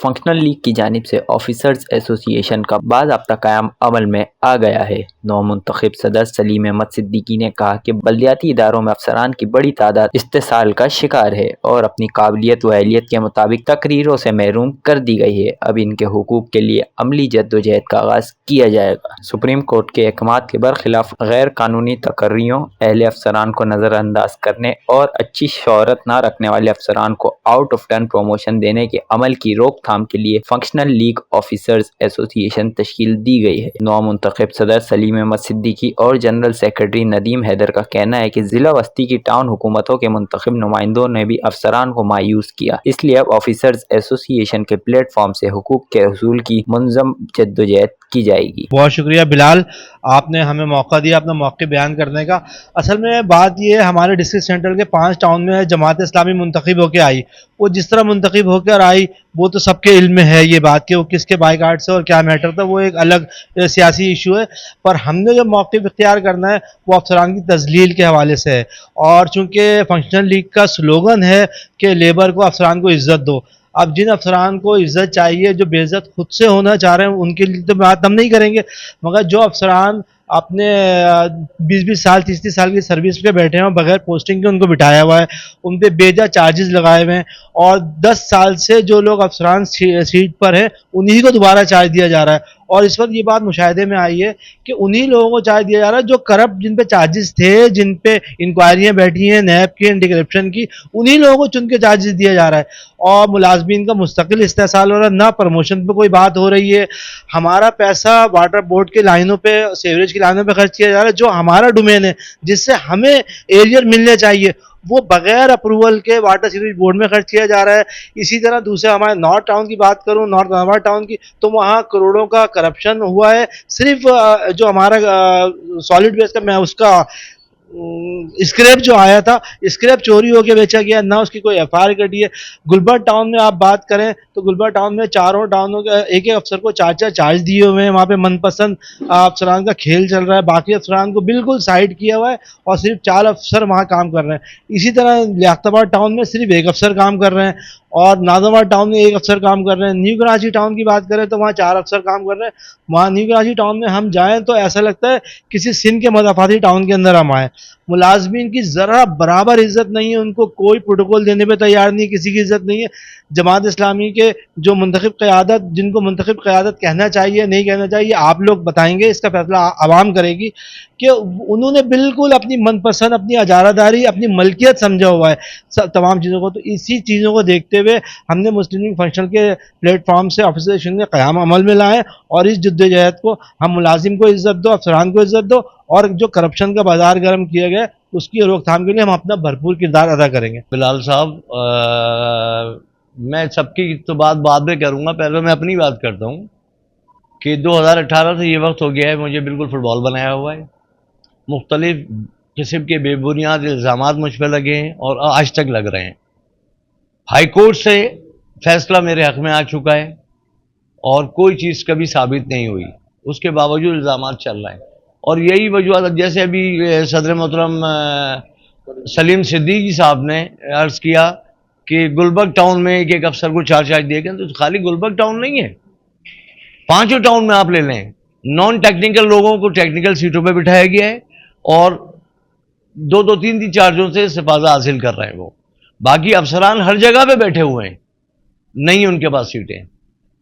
Functional league کی جانب سے آفیسرز ایسوسی ایشن کا باضابطہ قیام عمل میں آ گیا ہے۔ نو منتخب صدر سلیم احمد صدیقی نے کہا کہ بلدیاتی اداروں میں افسران کی بڑی تعداد استحصال کا شکار ہے اور اپنی قابلیت و اہلیت کے مطابق تقرریوں سے محروم کر دی گئی ہے۔ اب ان کے حقوق کے لیے عملی جدوجہد کا آغاز کیا جائے گا۔ سپریم کورٹ کے احکامات کے برخلاف غیر قانونی تقرریوں، اہل افسران کو نظر انداز کرنے اور اچھی شہرت نہ رکھنے والے افسران کو آؤٹ آف ٹرن پروموشن دینے کے عمل کی روک تھام کے لیے فنکشنل لیگ آفیسرز ایسوسی ایشن تشکیل دی گئی ہے۔ نو منتخب صدر سلیم احمد صدیقی اور جنرل سیکرٹری ندیم حیدر کا کہنا ہے کہ ضلع وسطی کی ٹاؤن حکومتوں کے منتخب نمائندوں نے بھی افسران کو مایوس کیا، اس لیے اب آفیسرز ایسوسی ایشن کے پلیٹ فارم سے حقوق کے حصول کی منظم جدوجہد کی جائے گی۔ بہت شکریہ بلال، آپ نے ہمیں موقع دیا اپنا موقع بیان کرنے کا۔ اصل میں بات یہ ہے، ہمارے ڈسٹرکٹ سینٹر کے 5 ٹاؤن میں جماعت اسلامی منتخب ہو کے آئی، وہ جس طرح منتخب ہو کر آئی وہ تو سب کے علم میں ہے یہ بات کہ وہ کس کے بائی کارڈ سے اور کیا میٹر تھا، وہ ایک الگ سیاسی ایشو ہے۔ پر ہم نے جو موقف اختیار کرنا ہے وہ افسران کی تذلیل کے حوالے سے ہے، اور چونکہ فنکشنل لیگ کا سلوگن ہے کہ لیبر کو، افسران کو عزت دو۔ اب جن افسران کو عزت چاہیے، جو بے عزت خود سے ہونا چاہ رہے ہیں، ان کے لیے تو بات ہم نہیں کریں گے، مگر جو افسران اپنے 20 سال 30 سال کی سروس پہ بیٹھے ہیں اور بغیر پوسٹنگ کے ان کو بٹھایا ہوا ہے، ان پہ بیجا چارجز لگائے ہوئے ہیں، اور 10 سال سے جو لوگ افسران سیٹ پر ہیں انہی کو دوبارہ چارج دیا جا رہا ہے۔ اور اس وقت یہ بات مشاہدے میں آئی ہے کہ انہی لوگوں کو چارج دیا جا رہا ہے جو کرپٹ، جن پہ چارجز تھے، جن پہ انکوائریاں بیٹھی ہیں نیب کی، اینٹی کرپشن کی، انہی لوگوں کو چن کے چارجز دیا جا رہا ہے، اور ملازمین کا مستقل استحصال ہو رہا ہے، نہ پروموشن پہ کوئی بات ہو رہی ہے۔ ہمارا پیسہ واٹر بورڈ کے لائنوں پہ، سیوریج کی لائنوں پہ خرچ کیا جا رہا ہے، جو ہمارا ڈومین ہے، جس سے ہمیں ایریئر ملنے چاہیے، وہ بغیر اپروول کے واٹر سیوریج بورڈ میں خرچ کیا جا رہا ہے۔ اسی طرح دوسرے ہمارے نارتھ ٹاؤن کی بات کروں، نارتھ نامار ٹاؤن کی، تو وہاں کروڑوں کا کرپشن ہوا ہے۔ صرف جو ہمارا سالڈ ویسٹ کا، میں اس کا اسکریپ جو آیا تھا، اسکریپ چوری ہو کے بیچا گیا، نہ اس کی کوئی ایف آئی آر کٹی ہے۔ گلبرگ ٹاؤن میں آپ بات کریں تو گلبرگ ٹاؤن میں چاروں ٹاؤنوں کے ایک افسر کو 4 چارج دیے ہوئے ہیں، وہاں پہ من پسند افسران کا کھیل چل رہا ہے، باقی افسران کو بالکل سائڈ کیا ہوا ہے، اور صرف 4 افسر وہاں کام کر رہے ہیں۔ اسی طرح لیاقت آباد ٹاؤن میں صرف 1 افسر کام کر رہے ہیں، اور ناظم آباد ٹاؤن میں 1 افسر کام کر رہے ہیں۔ نیو کراچی ٹاؤن کی بات کریں تو وہاں 4 افسر کام کر رہے ہیں۔ وہاں نیو کراچی ٹاؤن میں ہم جائیں تو ایسا لگتا ہے کسی سندھ کے مضافاتی ٹاؤن کے اندر ہم آئے۔ ملازمین کی ذرا برابر عزت نہیں ہے، ان کو کوئی پروٹوکول دینے پہ تیار نہیں، کسی کی عزت نہیں ہے۔ جماعت اسلامی کے جو منتخب قیادت، جن کو منتخب قیادت کہنا چاہیے نہیں کہنا چاہیے، آپ لوگ بتائیں گے، اس کا فیصلہ عوام کرے گی، کہ انہوں نے بالکل اپنی من پسند، اپنی اجارہ داری، اپنی ملکیت سمجھا ہوا ہے تمام چیزوں کو۔ تو اسی چیزوں کو دیکھتے ہوئے ہم نے مسلم لیگ فنکشن کے پلیٹ فارم سے آفیسر ایسوسی کے قیام عمل میں لائے، اور اس جدوجہد کو ہم ملازم کو عزت دو، افسران کو عزت دو، اور جو کرپشن کا بازار گرم کیا گیا اس کی روک تھام کے لیے ہم اپنا بھرپور کردار ادا کریں گے۔ بلال صاحب، میں سب کی تو بات بعد میں کروں گا، پہلے میں اپنی بات کرتا ہوں کہ 2018 سے یہ وقت ہو گیا ہے، مجھے بالکل فٹ بال بنایا ہوا ہے، مختلف قسم کے بے بنیاد الزامات مجھ پہ لگے ہیں اور آج تک لگ رہے ہیں۔ ہائی کورٹ سے فیصلہ میرے حق میں آ چکا ہے اور کوئی چیز کبھی ثابت نہیں ہوئی، اس کے باوجود الزامات چل رہے ہیں، اور یہی وجوہات جیسے ابھی صدر محترم سلیم صدیقی صاحب نے عرض کیا کہ گلبرگ ٹاؤن میں ایک افسر کو 4 چارج دیے گئے، تو خالی گلبرگ ٹاؤن نہیں ہے، 5 ٹاؤن میں آپ لے لیں، نان ٹیکنیکل لوگوں کو ٹیکنیکل سیٹوں پہ بٹھایا گیا ہے، اور 2 3 چارجوں سے استفادہ حاصل کر رہے ہیں وہ۔ باقی افسران ہر جگہ پہ بیٹھے ہوئے ہیں، نہیں ان کے پاس سیٹیں۔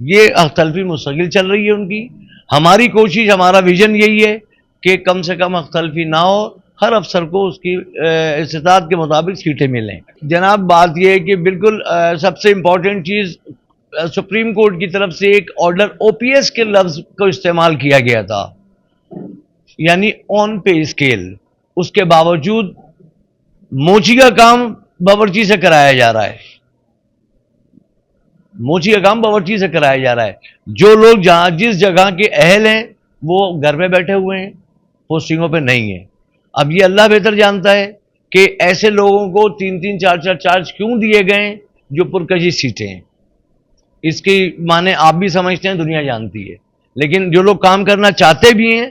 یہ اختلفی مستقل چل رہی ہے ان کی۔ ہماری کوشش، ہمارا ویژن یہی ہے کہ کم سے کم اختلفی نہ ہو، ہر افسر کو اس کی استطاعت کے مطابق سیٹیں ملیں۔ جناب، بات یہ ہے کہ بالکل سب سے امپورٹنٹ چیز، سپریم کورٹ کی طرف سے ایک آرڈر او پی ایس کے لفظ کو استعمال کیا گیا تھا، یعنی آن پے اسکیل، اس کے باوجود موچی کا کام باورچی سے کرایا جا رہا ہے، موچی کا کام باورچی سے کرایا جا رہا ہے۔ جو لوگ جس جگہ کے اہل ہیں وہ گھر میں بیٹھے ہوئے ہیں، پوسٹنگوں پہ نہیں ہیں۔ اب یہ اللہ بہتر جانتا ہے کہ ایسے لوگوں کو 3 4 چارج کیوں دیے گئے جو پرکشش سیٹیں ہیں۔ اس کی معنی آپ بھی سمجھتے ہیں، دنیا جانتی ہے، لیکن جو لوگ کام کرنا چاہتے بھی ہیں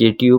KTUB